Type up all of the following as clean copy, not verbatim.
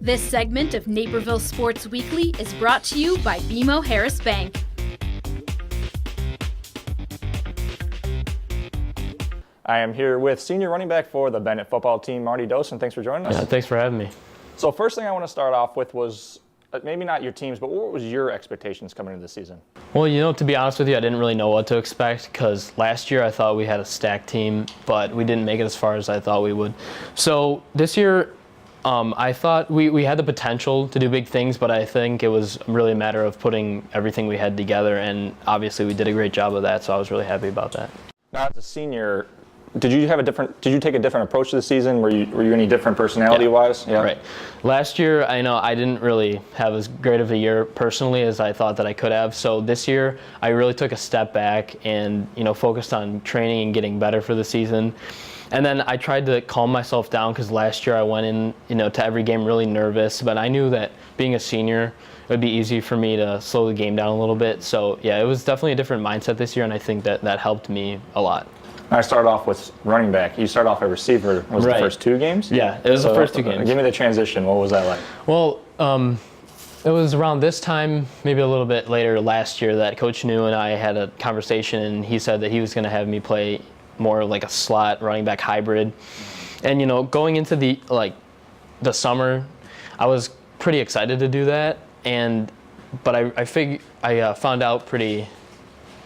This segment of Naperville Sports Weekly is brought to you by BMO Harris Bank. I am here with senior running back for the Benet football team, Marty Dosen. Thanks for joining us. Yeah, thanks for having me. So first thing I want to start off with was maybe not your team's, but what was your expectations coming into the season? Well, to be honest with you, I didn't really know what to expect because last year I thought we had a stacked team, but we didn't make it as far as I thought we would. So this year, I thought we had the potential to do big things, but I think it was really a matter of putting everything we had together, and obviously we did a great job of that, so I was really happy about that. Now, as a senior, did you take a different approach to the season? Were you any different personality-wise? Yeah. Right. Last year, I know I didn't really have as great of a year personally as I thought that I could have. So this year, I really took a step back and focused on training and getting better for the season. And then I tried to calm myself down because last year I went in, to every game really nervous. But I knew that being a senior, it would be easy for me to slow the game down a little bit. So yeah, it was definitely a different mindset this year, and I think that helped me a lot. I started off with running back. You started off at receiver. Was it the first two games? Yeah, it was the first two games. Give me the transition. What was that like? Well, it was around this time, maybe a little bit later last year, that Coach New and I had a conversation, and he said that he was going to have me play more like a slot running back hybrid. And going into the summer, I was pretty excited to do that. But I found out pretty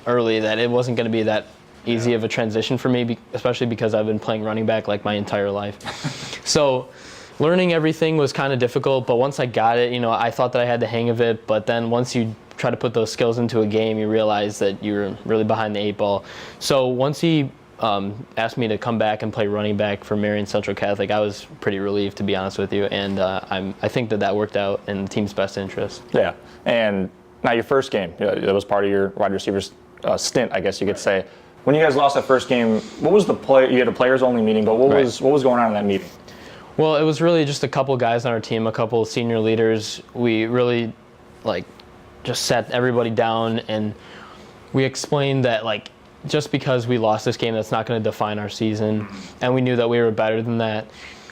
early that it wasn't going to be that easy of a transition for me, especially because I've been playing running back like my entire life. So learning everything was kind of difficult, but once I got it, I thought that I had the hang of it, but then once you try to put those skills into a game, you realize that you're really behind the eight ball. So once he asked me to come back and play running back for Marion Central Catholic, I was pretty relieved, to be honest with you, and I think that worked out in the team's best interest. Yeah, and now your first game, it was part of your wide receivers stint, I guess you could say. When you guys lost that first game, what was you had a players-only meeting, but what was going on in that meeting? Well, it was really just a couple guys on our team, a couple senior leaders. We really just sat everybody down, and we explained that just because we lost this game, that's not going to define our season, and we knew that we were better than that.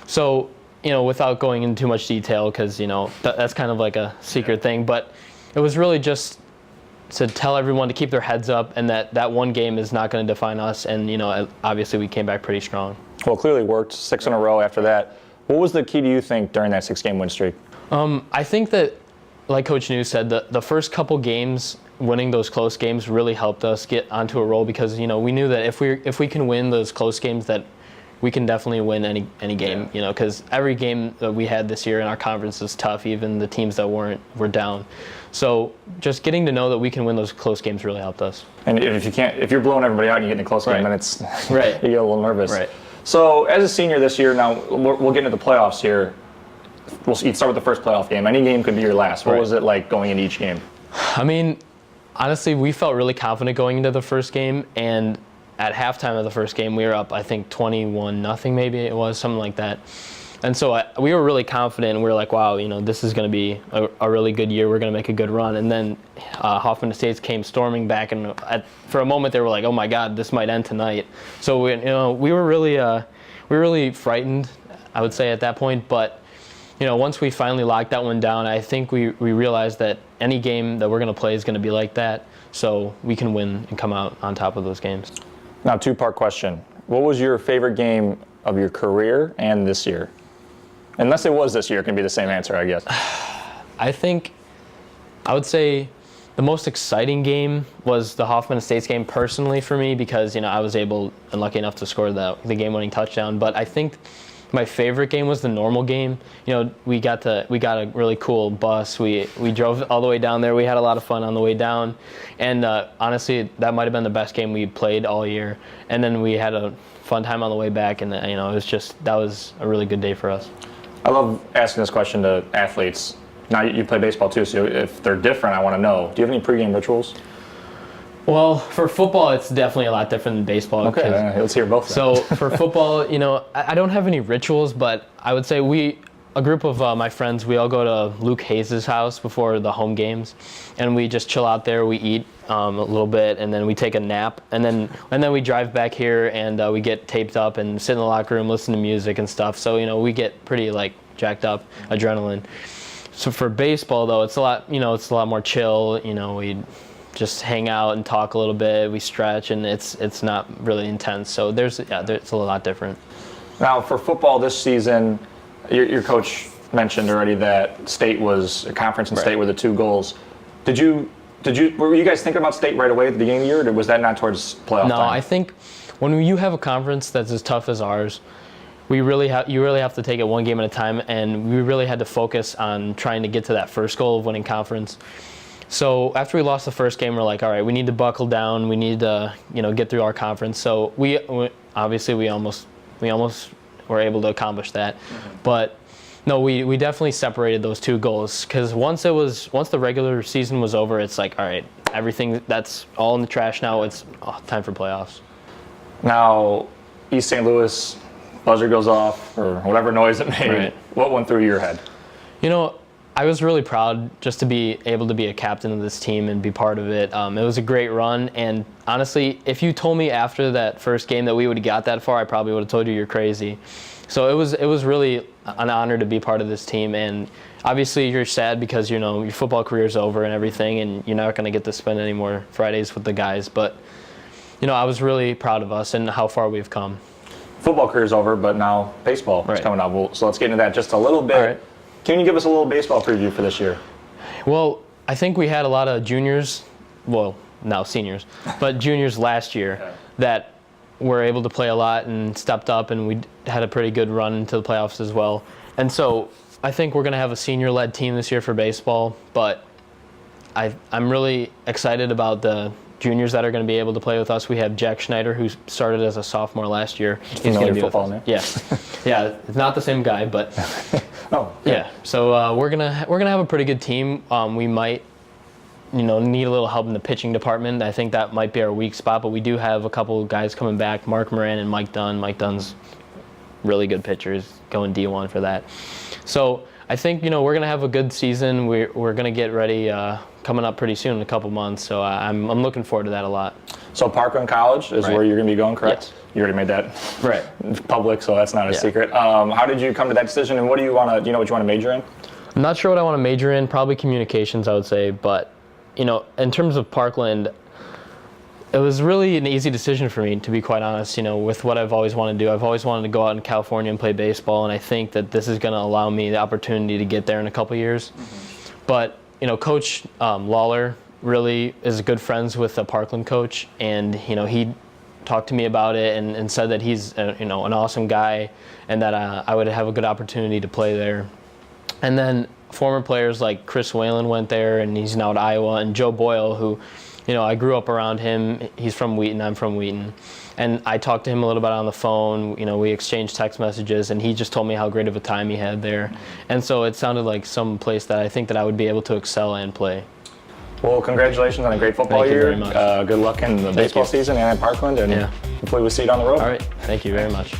So, without going into too much detail, because that's kind of like a secret thing, but it was really just to tell everyone to keep their heads up, and that one game is not going to define us. And obviously we came back pretty strong. Well, it clearly worked. 6 in a row after that. What was the key, do you think, during that 6-game win streak? I think that, like Coach New said, the first couple games, winning those close games really helped us get onto a roll, because we knew that if we can win those close games, that we can definitely win any game. Because every game that we had this year in our conference is tough, even the teams that were down. So just getting to know that we can win those close games really helped us. And if you're blowing everybody out and you get in a close game, then it's you get a little nervous. Right. So as a senior this year, now we'll get into the playoffs here. You'd start with the first playoff game. Any game could be your last. What was it like going into each game? I mean, honestly, we felt really confident going into the first game, and at halftime of the first game, we were up, I think, 21-0, maybe it was, something like that. And so we were really confident, and we were like, wow, this is going to be a really good year. We're going to make a good run. And then Hoffman Estates came storming back, and for a moment they were like, oh my God, this might end tonight. So we were really frightened, I would say, at that point. But once we finally locked that one down, I think we realized that any game that we're going to play is going to be like that, so we can win and come out on top of those games. Now, two-part question. What was your favorite game of your career and this year? Unless it was this year, it can be the same answer, I guess. I would say the most exciting game was the Hoffman Estates game personally for me, because I was able and lucky enough to score the game-winning touchdown. But I think my favorite game was the normal game. We got a really cool bus. We drove all the way down there. We had a lot of fun on the way down, and honestly, that might have been the best game we played all year. And then we had a fun time on the way back, and that was a really good day for us. I love asking this question to athletes. Now you play baseball too, so if they're different, I want to know. Do you have any pregame rituals? Well, for football, it's definitely a lot different than baseball. Okay, let's hear both. So for football, I don't have any rituals, but I would say a group of my friends, we all go to Luke Hayes' house before the home games, and we just chill out there. We eat a little bit, and then we take a nap, and then we drive back here, and we get taped up and sit in the locker room, listen to music and stuff. So we get pretty jacked up, adrenaline. So for baseball though, it's a lot, it's a lot more chill. We just hang out and talk a little bit. We stretch, and it's not really intense. So it's a lot different. Now for football this season, your coach mentioned already that state was a conference and state were the two goals. Were you guys thinking about state right away at the beginning of the year, or was that not towards playoff time? No, I think when you have a conference that's as tough as ours, you really have to take it one game at a time, and we really had to focus on trying to get to that first goal of winning conference. So after we lost the first game, we're like, all right, we need to buckle down. We need to, get through our conference. So we almost were able to accomplish that, but. No, we definitely separated those two goals, because once the regular season was over, it's like, all right, everything that's all in the trash now. It's time for playoffs. Now, East St. Louis, buzzer goes off, or whatever noise it made. Right. What went through your head? I was really proud just to be able to be a captain of this team and be part of it. It was a great run, and honestly, if you told me after that first game that we would have got that far, I probably would have told you you're crazy. So it was really an honor to be part of this team, and obviously you're sad because your football career is over and everything, and you're not going to get to spend any more Fridays with the guys. But I was really proud of us and how far we've come. Football career's over, but now baseball is coming up. So let's get into that just a little bit. All right. Can you give us a little baseball preview for this year? Well, I think we had a lot of juniors, well, now seniors, but juniors last year that were able to play a lot and stepped up, and we had a pretty good run into the playoffs as well. And so I think we're going to have a senior-led team this year for baseball, but I'm really excited about the juniors that are going to be able to play with us. We have Jack Schneider, who started as a sophomore last year. He's going to be football now. Yeah, yeah, it's not the same guy, but yeah. So we're gonna have a pretty good team. We might need a little help in the pitching department. I think that might be our weak spot, but we do have a couple guys coming back, Mark Moran and Mike Dunn. Mike Dunn's really good pitchers, going D1 for that. So I think, we're going to have a good season. We're going to get ready coming up pretty soon in a couple months, so I'm looking forward to that a lot. So Parkland College is where you're going to be going, correct? Yes. You already made that public, so that's not a secret. How did you come to that decision, and what do you want to, what you want to major in? I'm not sure what I want to major in, probably communications, I would say, but in terms of Parkland, it was really an easy decision for me, to be quite honest, with what I've always wanted to do. I've always wanted to go out in California and play baseball, and I think that this is going to allow me the opportunity to get there in a couple years. Mm-hmm. But, Coach Lawler really is good friends with the Parkland coach, and, he talked to me about it and said that he's, an awesome guy, and that I would have a good opportunity to play there. And then former players like Chris Whalen went there, and he's now at Iowa, and Joe Boyle, who, I grew up around him. He's from Wheaton, I'm from Wheaton. And I talked to him a little bit on the phone. We exchanged text messages, and he just told me how great of a time he had there. And so it sounded like some place that I think that I would be able to excel and play. Well, congratulations on a great football year. Thank you very much. Good luck in the baseball season and at Parkland, and hopefully we'll see you down the road. All right. Thank you very much.